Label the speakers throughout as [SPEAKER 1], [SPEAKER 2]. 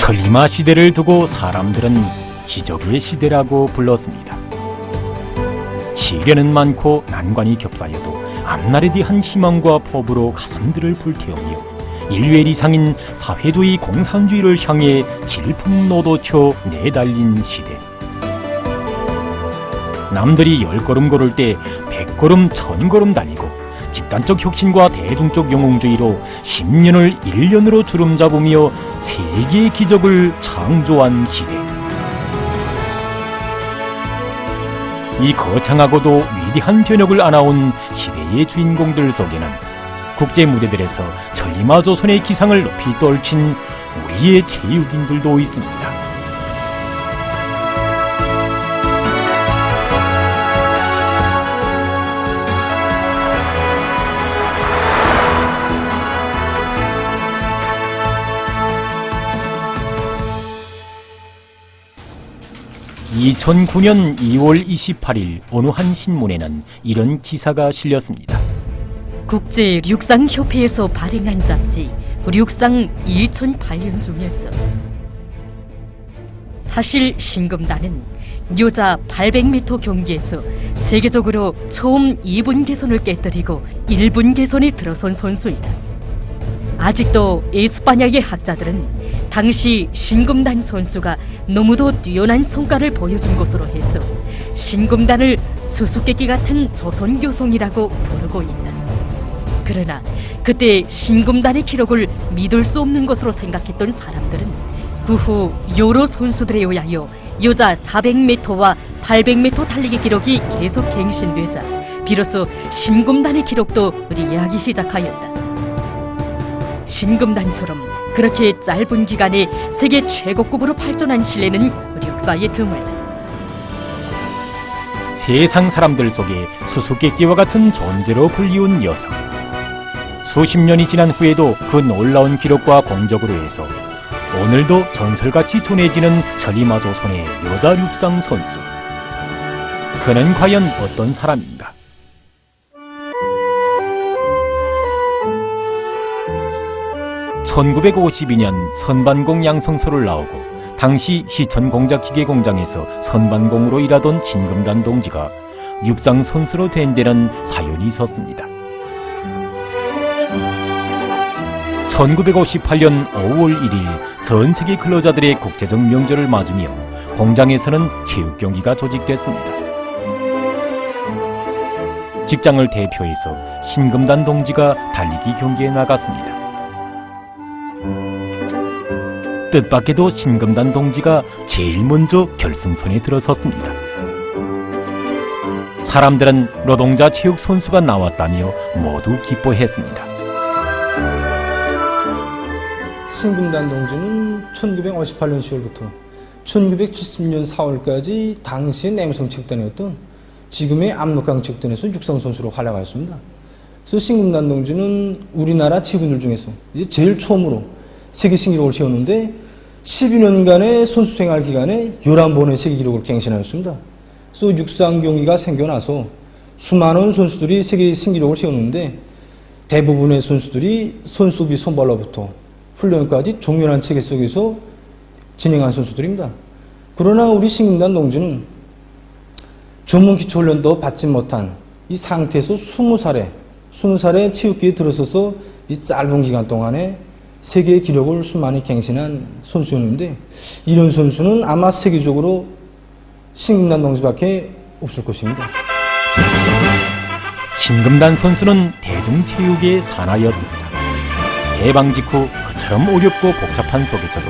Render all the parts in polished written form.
[SPEAKER 1] 천리마 시대를 두고 사람들은 기적의 시대라고 불렀습니다. 시련은 많고 난관이 겹사여도 앞날에 대한 희망과 포부로 가슴들을 불태우며 일웰 이상인 사회주의 공산주의를 향해 질풍노도쳐 내달린 시대. 남들이 10걸음 걸을 때 100걸음 1000걸음 달리고 집단적 혁신과 대중적 영웅주의로 10년을 1년으로 주름잡으며 세계의 기적을 창조한 시대. 이 거창하고도 위대한 변혁을 안아온 시대의 주인공들 속에는 국제 무대들에서 천리마 조선의 기상을 높이 떨친 우리의 체육인들도 있습니다. (2009년 2월 28일) 어느 한 신문에는 이런 기사가 실렸습니다.
[SPEAKER 2] 국제 륙상협회에서 발행한 잡지 륙상 2008년 중에서 사실 신금단은 여자 800m 경기에서 세계적으로 처음 2분 개선을 깨뜨리고 1분 개선에 들어선 선수이다. 아직도 에스파냐의 학자들은 당시 신금단 선수가 너무도 뛰어난 성과를 보여준 것으로 해서 신금단을 수수께끼 같은 조선교성이라고 부르고 있다. 그러나 그때 신금단의 기록을 믿을 수 없는 것으로 생각했던 사람들은 그 후 여러 선수들에 의하여 여자 400m와 800m 달리기 기록이 계속 갱신되자 비로소 신금단의 기록도 리하기 시작하였다. 신금단처럼 그렇게 짧은 기간에 세계 최고급으로 발전한 신뢰는 역사에 드물다.
[SPEAKER 1] 세상 사람들 속에 수수께끼와 같은 존재로 불리운 여성. 수십 년이 지난 후에도 그 놀라운 기록과 공적으로 해서 오늘도 전설같이 전해지는 천리마 조선의 여자 육상 선수. 그는 과연 어떤 사람인가? (1952년) 선반공 양성소를 나오고 당시 시천 공작기계 공장에서 선반공으로 일하던 신금단 동지가 육상 선수로 된 데는 사연이 있었습니다. 1958년 5월 1일 전 세계 근로자들의 국제적 명절을 맞으며 공장에서는 체육 경기가 조직됐습니다. 직장을 대표해서 신금단 동지가 달리기 경기에 나갔습니다. 뜻밖에도 신금단 동지가 제일 먼저 결승선에 들어섰습니다. 사람들은 노동자 체육 선수가 나왔다며 모두 기뻐했습니다.
[SPEAKER 3] 신금단 동지는 1958년 10월부터 1970년 4월까지 당시의 남성 체육단이었던 지금의 압록강 체육단에서 육상 선수로 활약하였습니다. 그래서 신금단 동지는 우리나라 체육인들 중에서 이제 제일 처음으로 세계 신기록을 세웠는데 12년간의 선수 생활 기간에 11번의 세계 기록을 갱신하였습니다. 그래서 육상 경기가 생겨나서 수많은 선수들이 세계 신기록을 세웠는데 대부분의 선수들이 선수비 선발로부터 훈련까지 종료한 체계 속에서 진행한 선수들입니다. 그러나 우리 신금단 동지는 전문 기초훈련도 받지 못한 이 상태에서 20살에 체육계에 들어서서 이 짧은 기간 동안에 세계 기록을 수많이 갱신한 선수였는데 이런 선수는 아마 세계적으로 신금단 동지밖에 없을 것입니다.
[SPEAKER 1] 신금단 선수는 대중체육의 산하였습니다. 해방 직후 그처럼 어렵고 복잡한 속에서도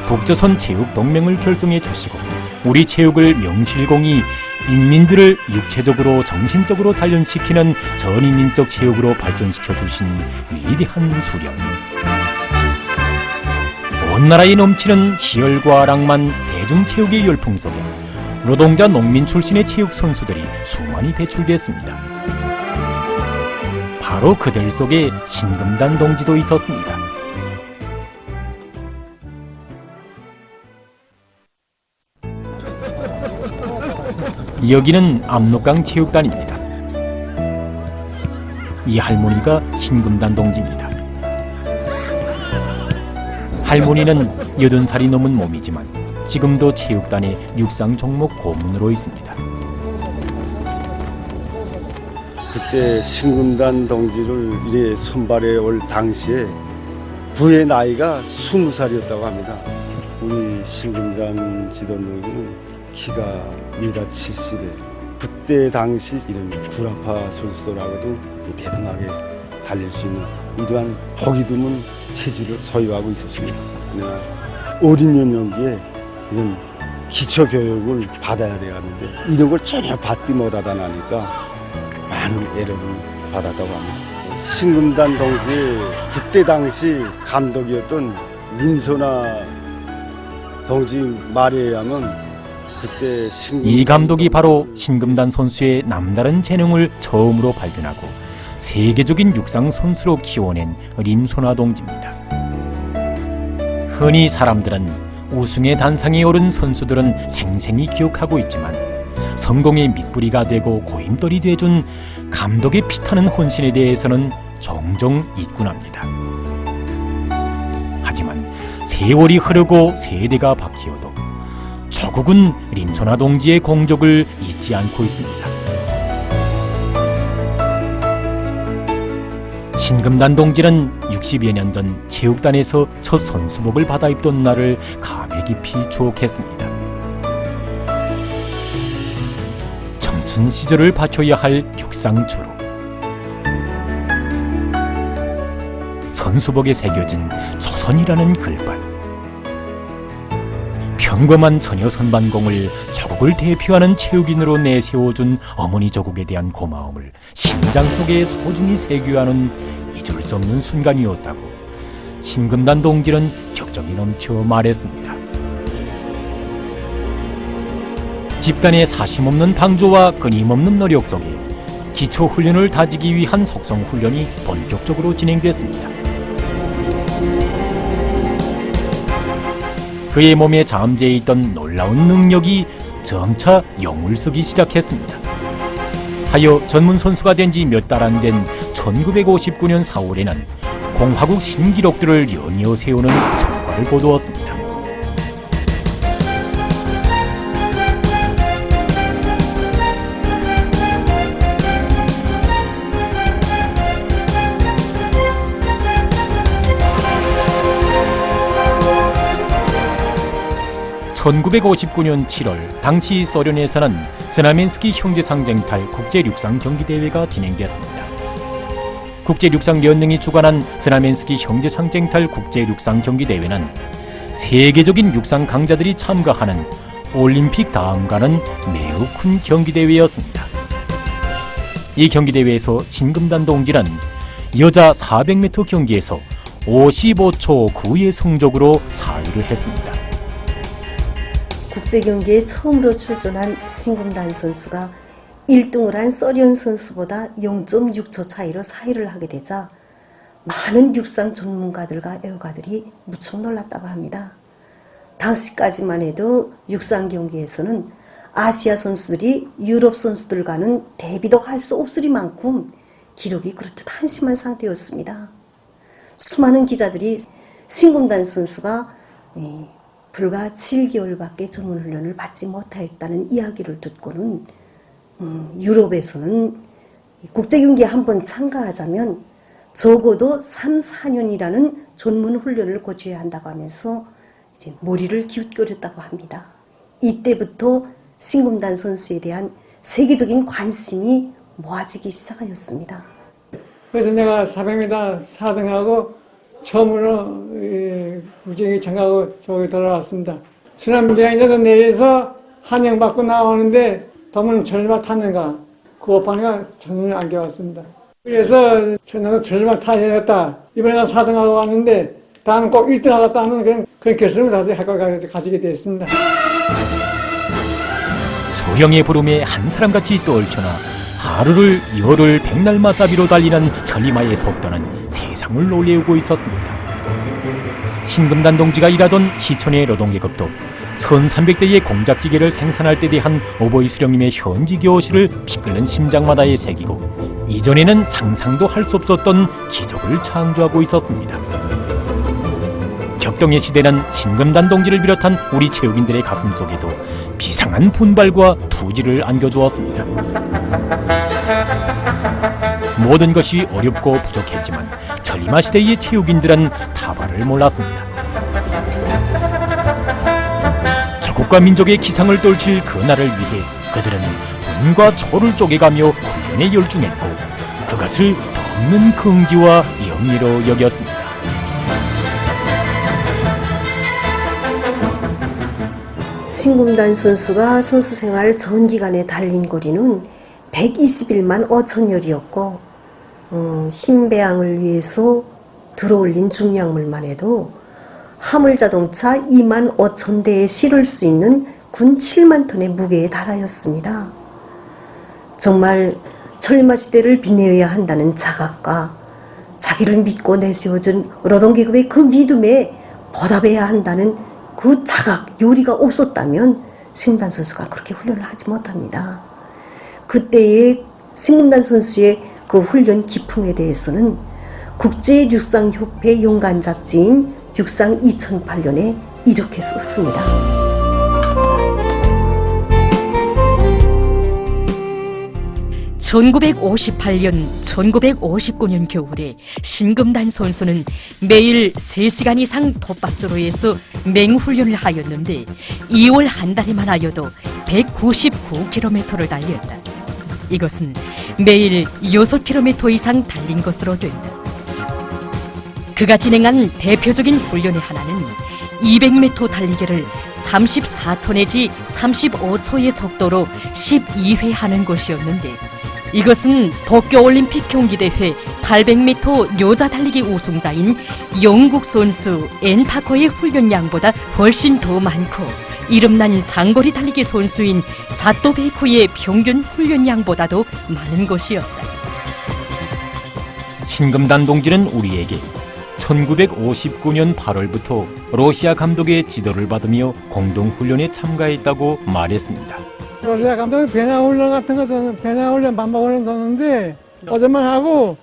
[SPEAKER 1] 북조선 체육동맹을 결성해 주시고 우리 체육을 명실공히 인민들을 육체적으로 정신적으로 단련시키는 전인민적 체육으로 발전시켜 주신 위대한 수령. 온 나라에 넘치는 희열과 낭만, 대중체육의 열풍 속에 노동자 농민 출신의 체육 선수들이 수많이 배출됐습니다. 바로 그들 속에 신금단 동지도 있었습니다. 여기는 압록강 체육단입니다. 이 할머니가 신금단 동지입니다. 할머니는 80살이 넘은 몸이지만 지금도 체육단의 육상 종목 고문으로 있습니다.
[SPEAKER 4] 그때 신금단 동지를 이래 선발해 올 당시에 부의 나이가 20살이었다고 합니다. 우리 신금단 지도동지는 키가 1m70에 그때 당시 이런 구라파 선수들하고도 대등하게 달릴 수 있는 이러한 보기 드문 체질을 소유하고 있었습니다. 그러나 어린 연령기에 이런 기초 교육을 받아야 되었는데 이런 걸 전혀 받지 못하다 나니까 많은 애를 받았다고 합니다. 신금단 동지 그때 당시 감독이었던 민소나 동지 말에 의하면 그때
[SPEAKER 1] 이 감독이 바로 신금단 선수의 남다른 재능을 처음으로 발견하고 세계적인 육상 선수로 키워낸 림소나 동지입니다. 흔히 사람들은 우승의 단상에 오른 선수들은 생생히 기억하고 있지만 성공의 밑뿌리가 되고 고임돌이 돼준 감독의 피타는 헌신에 대해서는 종종 잊곤 합니다. 하지만 세월이 흐르고 세대가 바뀌어도 조국은 림소나 동지의 공적을 잊지 않고 있습니다. 신금단 동지는 60여 년 전 체육단에서 첫 선수복을 받아 입던 날을 감회 깊이 추억했습니다. 청춘 시절을 바쳐야 할 육상초로 선수복에 새겨진 조선이라는 글발, 평범한 처녀 선반공을 조국을 대표하는 체육인으로 내세워준 어머니 조국에 대한 고마움을 심장 속에 소중히 새겨하는 잊을 수 없는 순간이었다고 신금단 동지는 격정이 넘쳐 말했습니다. 집단의 사심없는 방조와 끊임없는 노력 속에 기초훈련을 다지기 위한 속성훈련이 본격적으로 진행됐습니다. 그의 몸에 잠재해 있던 놀라운 능력이 점차 용을 쓰기 시작했습니다. 하여 전문 선수가 된 지 몇 달 안 된 1959년 4월에는 공화국 신기록들을 연이어 세우는 성과를 거두었습니다. (1959년 7월) 당시 소련에서는 스나멘스키 형제상쟁탈 국제육상 경기대회가 진행되었습니다. 국제육상연맹이 주관한 스나멘스키 형제상쟁탈 국제육상 경기대회는 세계적인 육상 강자들이 참가하는 올림픽 다음가는 매우 큰 경기대회였습니다. 이 경기대회에서 신금단 동지는 여자 400m 경기에서 55초 9의 성적으로 4위를 했습니다.
[SPEAKER 5] 국제경기에 처음으로 출전한 신금단 선수가 1등을 한 서련 선수보다 0.6초 차이로 4위를 하게 되자 많은 육상 전문가들과 애호가들이 무척 놀랐다고 합니다. 당시까지만 해도 육상 경기에서는 아시아 선수들이 유럽 선수들과는 대비도 할 수 없으리만큼 기록이 그렇듯 한심한 상태였습니다. 수많은 기자들이 신금단 선수가 불과 7개월밖에 전문훈련을 받지 못하였다는 이야기를 듣고는 유럽에서는 국제경기에 한번 참가하자면 적어도 3, 4년이라는 전문훈련을 거쳐야 한다고 하면서 이제 머리를 기웃거렸다고 합니다. 이때부터 신금단 선수에 대한 세계적인 관심이 모아지기 시작하였습니다.
[SPEAKER 6] 그래서 내가 400m 4등하고 처음으로 국제경기 참가하고 저기 돌아왔습니다. 순환병장에서 내려서 환영받고 나오는데 더문 절막 탔는가 그 오빠가 전혀 안 겨웠습니다. 그래서 저는 절막 타야겠다. 이번에 난 4등하고 왔는데 다음은 꼭 1등 하겠다는 그런 결심을 다시 가지게 됐습니다.
[SPEAKER 1] 소령의 부름에 한 사람같이 떨쳐나 하루를 열흘 백날 맞잡이로 달리는 전리마의 속도는 세상을 놀래우고 있었습니다. 신금단 동지가 일하던 희천의 노동계급도 1300대의 공작기계를 생산할 때 대한 오보이 수령님의 현지 교실을 피 끓는 심장마다에 새기고 이전에는 상상도 할 수 없었던 기적을 창조하고 있었습니다. 격동의 시대는 신금단 동지를 비롯한 우리 체육인들의 가슴 속에도 비상한 분발과 투지를 안겨주었습니다. 모든 것이 어렵고 부족했지만 전리마 시대의 체육인들은 다발을 몰랐습니다. 조국과 민족의 기상을 떨칠 그날을 위해 그들은 눈과 초를 쪼개가며 훈련에 열중했고 그것을 덮는 긍지와 영예로 여겼습니다.
[SPEAKER 5] 신금단 선수가 선수 생활 전 기간에 달린 거리는 121만 5천여리였고 신배양을 위해서 들어올린 중량물만 해도 화물자동차 2만 5천 대에 실을 수 있는 군 7만 톤의 무게에 달하였습니다. 정말 철마 시대를 빛내어야 한다는 자각과 자기를 믿고 내세워준 노동계급의 그 믿음에 보답해야 한다는 그 자각, 요리가 없었다면 신금단 선수가 그렇게 훈련을 하지 못합니다. 그때의 신금단 선수의 그 훈련 기풍에 대해서는 국제육상협회 용관 잡지인 육상 2008년에 이렇게 썼습니다.
[SPEAKER 2] (1958년) (1959년) 겨울에 신금단 선수는 매일 3시간 이상 톱밥조로에서 맹훈련을 하였는데 2월 한 달에만 하여도 199km를 달렸다. 이것은 매일 6km 이상 달린 것으로 된다. 그가 진행한 대표적인 훈련의 하나는 200m 달리기를 34초 내지 35초의 속도로 12회 하는 것이었는데 이것은 도쿄올림픽 경기대회 800m 여자 달리기 우승자인 영국 선수 앤 파커의 훈련량보다 훨씬 더 많고 이름난 장거리 달리기 선수인 자토 베이커의 평균 훈련량보다도 많은 것이었다.
[SPEAKER 1] 신금단 동지는 우리에게 1959년 8월부터 러시아 감독의 지도를 받으며 공동훈련에 참가했다고 말했습니다.
[SPEAKER 6] 러시아 감독이 배낭훈련 같은 거 저는 배낭훈련 반복훈련 줬는데 어제만 하고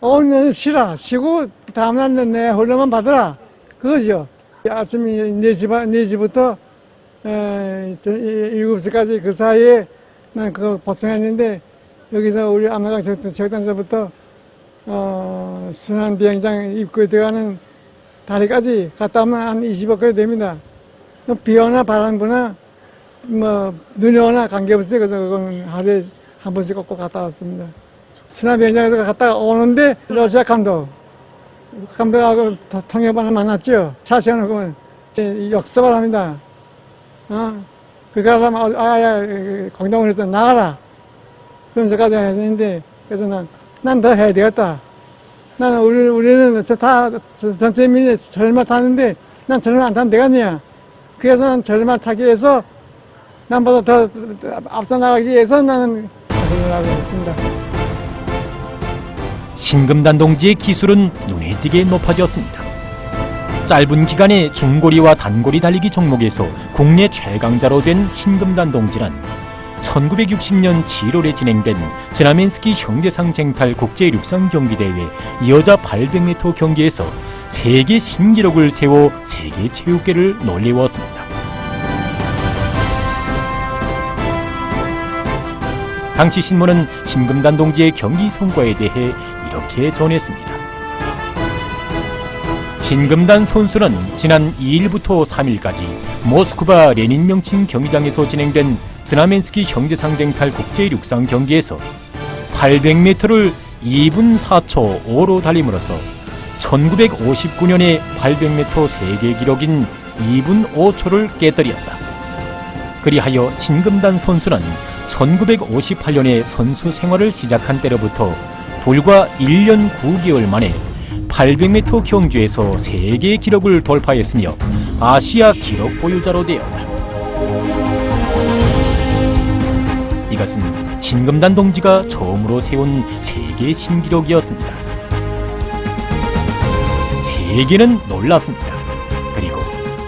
[SPEAKER 6] 오늘은 쉬고 다음날 내 훈련만 받으라 그거죠. 아침에 4시부터 7시까지 그 사이에 난 그거 보충했는데 여기서 우리 암나강 체육단서부터 순환 비행장 입구에 들어가는 다리까지 갔다 오면 한 20km 됩니다. 비 오나 바람 부나 눈이 오나 관계없이 그거는 하루에 한 번씩 꼭 갔다 왔습니다. 순환 비행장에서 갔다가 오는데 러시아 감독하고 통역반을 만났죠. 차 세워놓고 역습을 합니다. 그러니까 공동훈련에서 나가라. 그러면서까지 했는데 그래서 난 더 해야 되겠다. 우리는 다 전체 민이 전마 타는데 난 전마 안 타면 되겠냐. 그래서 난 전마 타기 위해서 남보다 더 앞서 나가기 위해서 나는 훈련을 하고 있습니다.
[SPEAKER 1] 신금단 동지의 기술은 눈에 띄게 높아졌습니다. 짧은 기간에 중거리와 단거리 달리기 종목에서 국내 최강자로 된 신금단 동지는 1960년 7월에 진행된 드나멘스키 형제상 쟁탈 국제육상경기대회 여자 800m 경기에서 세계 신기록을 세워 세계 체육계를 놀래웠습니다. 당시 신문은 신금단 동지의 경기 성과에 대해 이렇게 전했습니다. 신금단 선수는 지난 2일부터 3일까지 모스크바 레닌 명칭 경기장에서 진행된 드나멘스키 형제상 쟁탈 국제육상 경기에서 800m를 2분 4초 5로 달림으로써 1959년의 800m 세계 기록인 2분 5초를 깨뜨렸다. 그리하여 신금단 선수는 1958년에 선수 생활을 시작한 때로부터 불과 1년 9개월 만에 800m 경주에서 세계 기록을 돌파했으며 아시아 기록 보유자로 되었다. 이것은 신금단 동지가 처음으로 세운 세계 신기록이었습니다. 세계는 놀랐습니다. 그리고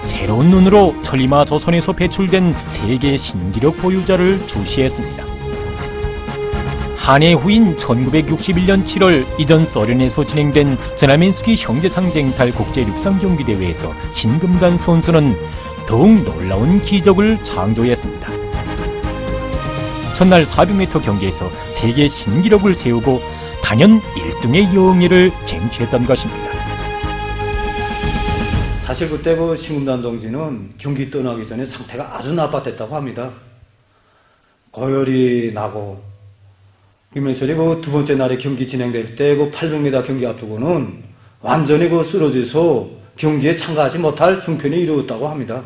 [SPEAKER 1] 새로운 눈으로 천리마 조선에서 배출된 세계 신기록 보유자를 주시했습니다. 한해 후인 1961년 7월 이전 소련에서 진행된 전하민스키 형제상쟁탈 국제육상경기대회에서 신금단 선수는 더욱 놀라운 기적을 창조했습니다. 첫날 400m 경기에서 세계 신기록을 세우고 단연 1등의 영예를 쟁취했던 것입니다.
[SPEAKER 7] 사실 그때 그 신금단 동지는 경기 떠나기 전에 상태가 아주 나빴댔다고 합니다. 고열이 나고 김현철이 그 두 번째 날에 경기 진행될 때 그 800m 경기 앞두고는 완전히 그 쓰러져서 경기에 참가하지 못할 형편이 이르렀다고 합니다.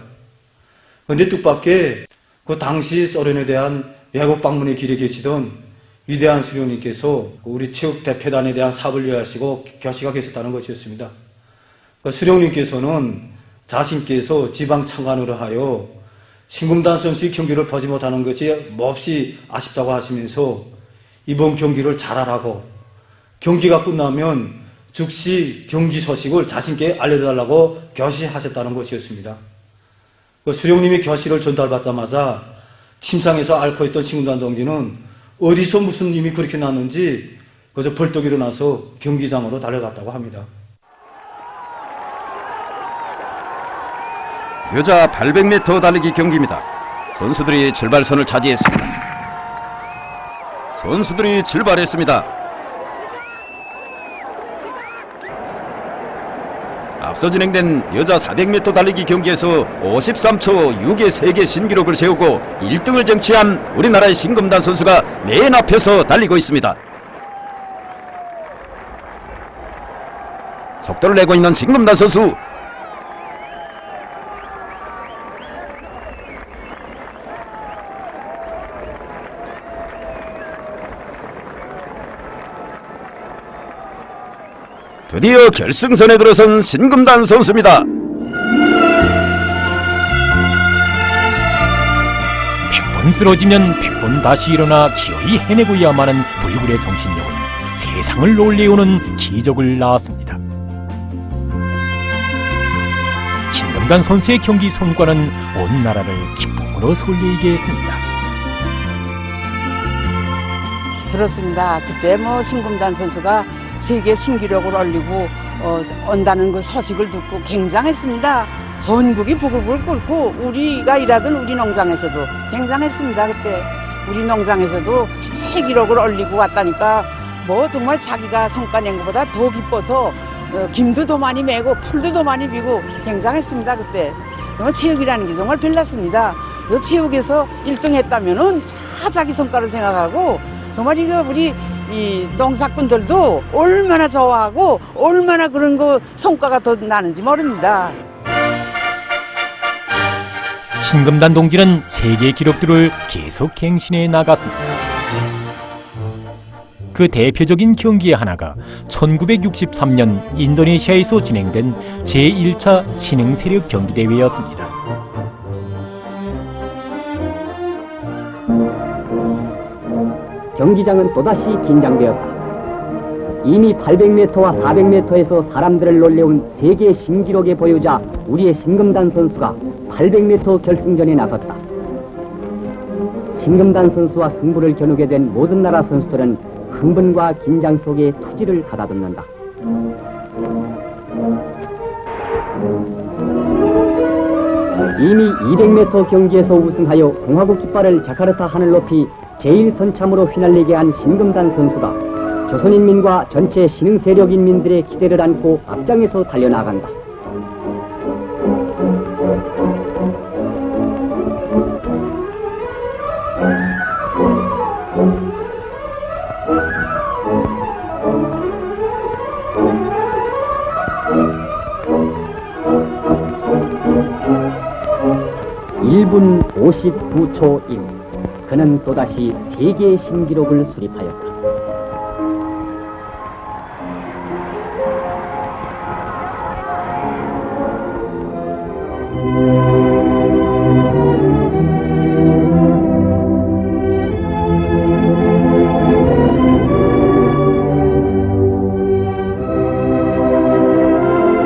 [SPEAKER 7] 그런데 뜻밖의 그 당시 소련에 대한 외국 방문의 길에 계시던 위대한 수령님께서 우리 체육 대표단에 대한 사업을 위하시고 결시가 계셨다는 것이었습니다. 수령님께서는 자신께서 지방 창간으로 하여 신금단 선수의 경기를 보지 못하는 것이 몹시 아쉽다고 하시면서 이번 경기를 잘하라고 경기가 끝나면 즉시 경기 소식을 자신께 알려달라고 결시하셨다는 것이었습니다. 수령님이 결시를 전달받자마자 침상에서 앓고 있던 신금단 동지는 어디서 무슨 힘이 그렇게 났는지 그저 벌떡 일어나서 경기장으로 달려갔다고 합니다.
[SPEAKER 8] 여자 800m 달리기 경기입니다. 선수들이 출발선을 차지했습니다. 선수들이 출발했습니다. 앞서 진행된 여자 400m 달리기 경기에서 53초 6의 세계 신기록을 세우고 1등을 쟁취한 우리나라의 신금단 선수가 맨 앞에서 달리고 있습니다. 속도를 내고 있는 신금단 선수. 드디어 결승선에 들어선 신금단 선수입니다.
[SPEAKER 1] 100번 쓰러지면 100번 다시 일어나 기어이 해내고야만 하는 불굴의 정신력은 세상을 놀래우는 기적을 낳았습니다. 신금단 선수의 경기 성과는 온 나라를 기쁨으로 설레게 했습니다.
[SPEAKER 9] 들었습니다. 그때 신금단 선수가 세계 신기록을 올리고 온다는 그 소식을 듣고 굉장했습니다. 전국이 부글부글 끓고 우리가 일하던 우리 농장에서도 굉장했습니다. 그때 우리 농장에서도 새 기록을 올리고 왔다니까 정말 자기가 성과 낸 것보다 더 기뻐서 김도 더 많이 메고 풀도 더 많이 비고 굉장했습니다. 그때 정말 체육이라는 게 정말 별났습니다. 그 체육에서 1등 했다면은 다 자기 성과를 생각하고 정말 이거 우리 이 농사꾼들도 얼마나 좋아하고 얼마나 그런 거 성과가 더 나는지 모릅니다.
[SPEAKER 1] 신금단 동지는 세계 기록들을 계속 갱신해 나갔습니다. 그 대표적인 경기의 하나가 1963년 인도네시아에서 진행된 제1차 신흥세력 경기대회였습니다.
[SPEAKER 10] 경기장은 또다시 긴장되었다. 이미 800m와 400m에서 사람들을 놀래운 세계 신기록의 보유자 우리의 신금단 선수가 800m 결승전에 나섰다. 신금단 선수와 승부를 겨누게 된 모든 나라 선수들은 흥분과 긴장 속에 투지를 가다듬는다. 이미 200m 경기에서 우승하여 공화국 깃발을 자카르타 하늘 높이 제1선참으로 휘날리게 한 신금단 선수가 조선인민과 전체 신흥세력 인민들의 기대를 안고 앞장에서 달려나간다. (1분 59초 1) 그는 또다시 세계의 신기록을 수립하였다.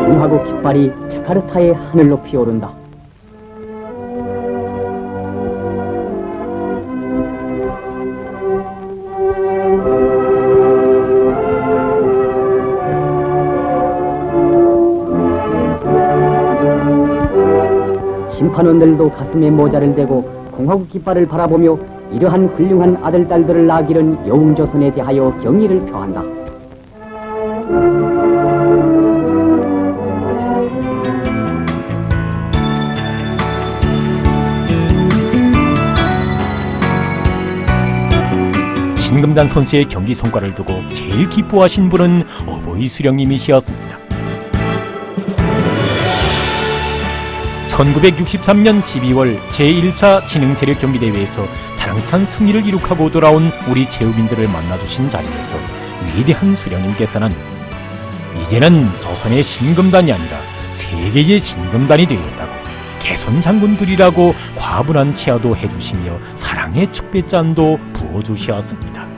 [SPEAKER 10] 공화국 깃발이 자카르타의 하늘 높이 오른다. 심판원들도 가슴에 모자를 대고 공화국 깃발을 바라보며 이러한 훌륭한 아들, 딸들을 낳아 기른 여웅조선에 대하여 경의를 표한다.
[SPEAKER 1] 신금단 선수의 경기 성과를 두고 제일 기뻐하신 분은 어버이 수령님이시었습니다. 1963년 12월 제1차 지능세력 경기대회에서 자랑찬 승리를 이룩하고 돌아온 우리 제후민들을 만나주신 자리에서 위대한 수령님께서는 이제는 조선의 신금단이 아니라 세계의 신금단이 되었다고 개선장군들이라고 과분한 치하도 해주시며 사랑의 축배잔도 부어주셨습니다.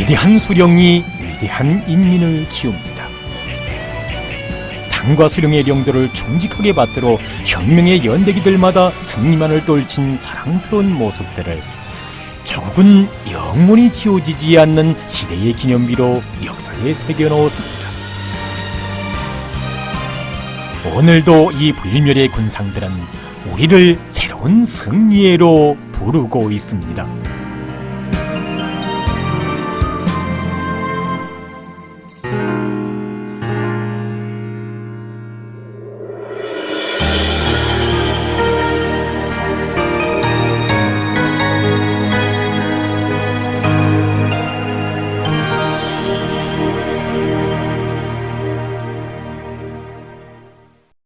[SPEAKER 1] 위대한 수령이 위대한 인민을 키웁니다. 당과 수령의령도를 충직하게 받들어 혁명의 연대기들마다 승리만을 떨친 자랑스러운 모습들을 조국은 영원히 지워지지 않는 시대의 기념비로 역사에 새겨놓았습니다. 오늘도 이 불멸의 군상들은 우리를 새로운 승리해로 부르고 있습니다.